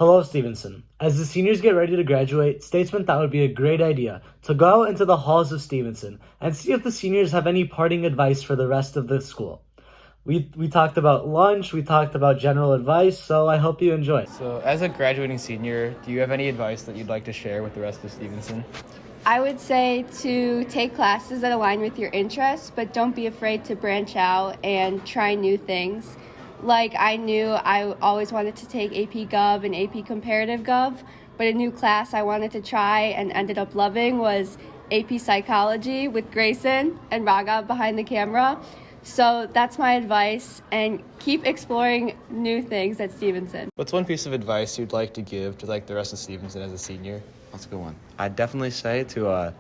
Hello, Stevenson. As the seniors get ready to graduate, Statesman thought it would be a great idea to go out into the halls of Stevenson and see if the seniors have any parting advice for the rest of the school. We talked about lunch, we talked about general advice, so I hope you enjoy. So, as a graduating senior, do you have any advice that you'd like to share with the rest of Stevenson? I would say to take classes that align with your interests, but don't be afraid to branch out and try new things. Like I knew I always wanted to take AP Gov and AP Comparative Gov, but a new class I wanted to try and ended up loving was AP Psychology with Grayson and Raga behind the camera. So that's my advice, and keep exploring new things at Stevenson. What's one piece of advice you'd like to give to the rest of Stevenson as a senior? That's a good one. I'd definitely say to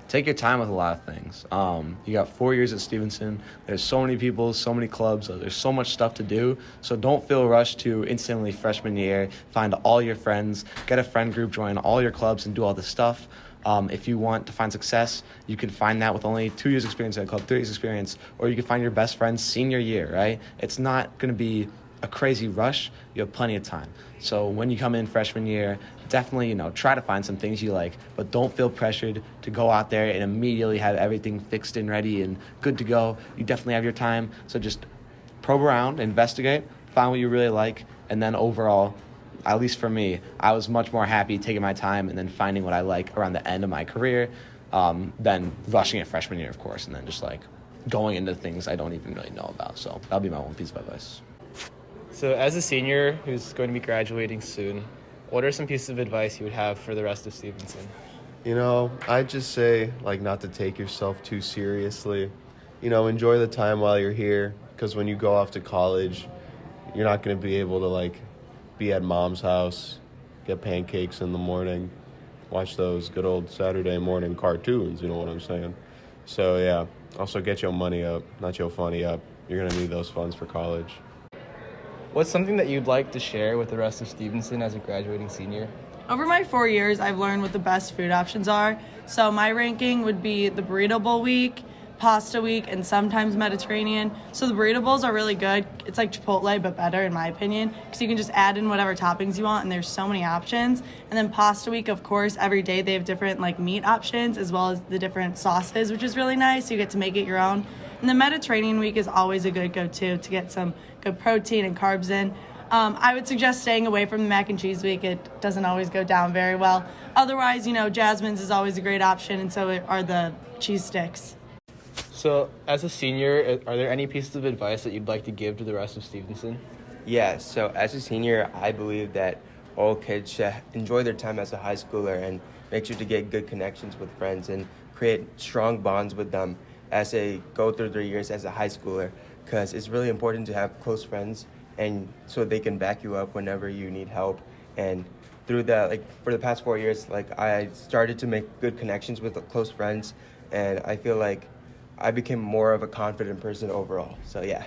take your time with a lot of things. You got 4 years at Stevenson. There's so many people, so many clubs. There's so much stuff to do. So don't feel rushed to instantly freshman year find all your friends, get a friend group, join all your clubs, and do all this stuff. If you want to find success, you can find that with only 2 years experience at a club, 3 years experience, or you can find your best friends senior year, right? It's not going to be a crazy rush. You have plenty of time. So when you come in freshman year, definitely, try to find some things you like, but don't feel pressured to go out there and immediately have everything fixed and ready and good to go. You definitely have your time. So just probe around, investigate, find what you really like, and then overall, at least for me, I was much more happy taking my time and then finding what I like around the end of my career than rushing it freshman year, of course, and then just going into things I don't even really know about. So that'll be my one piece of advice. So, as a senior who's going to be graduating soon, what are some pieces of advice you would have for the rest of Stevenson? I'd just say, not to take yourself too seriously. Enjoy the time while you're here, because when you go off to college, you're not going to be able to, be at mom's house, get pancakes in the morning, watch those good old Saturday morning cartoons, you know what I'm saying? So, yeah, also get your money up, not your funny up. You're going to need those funds for college. What's something that you'd like to share with the rest of Stevenson as a graduating senior? Over my 4 years, I've learned what the best food options are. So my ranking would be the Burrito Bowl week, Pasta week, and sometimes Mediterranean. So the Burrito Bowls are really good. It's like Chipotle, but better in my opinion, because you can just add in whatever toppings you want, and there's so many options. And then Pasta week, of course, every day they have different meat options as well as the different sauces, which is really nice. You get to make it your own. And the Mediterranean week is always a good go-to to get some good protein and carbs in. I would suggest staying away from the mac and cheese week. It doesn't always go down very well. Otherwise, Jasmine's is always a great option, and so are the cheese sticks. So, as a senior, are there any pieces of advice that you'd like to give to the rest of Stevenson? Yeah, so as a senior, I believe that all kids should enjoy their time as a high schooler and make sure to get good connections with friends and create strong bonds with them as they go through their years as a high schooler, because it's really important to have close friends and so they can back you up whenever you need help. And through that, for the past 4 years, I started to make good connections with close friends, and I feel like I became more of a confident person overall. So yeah.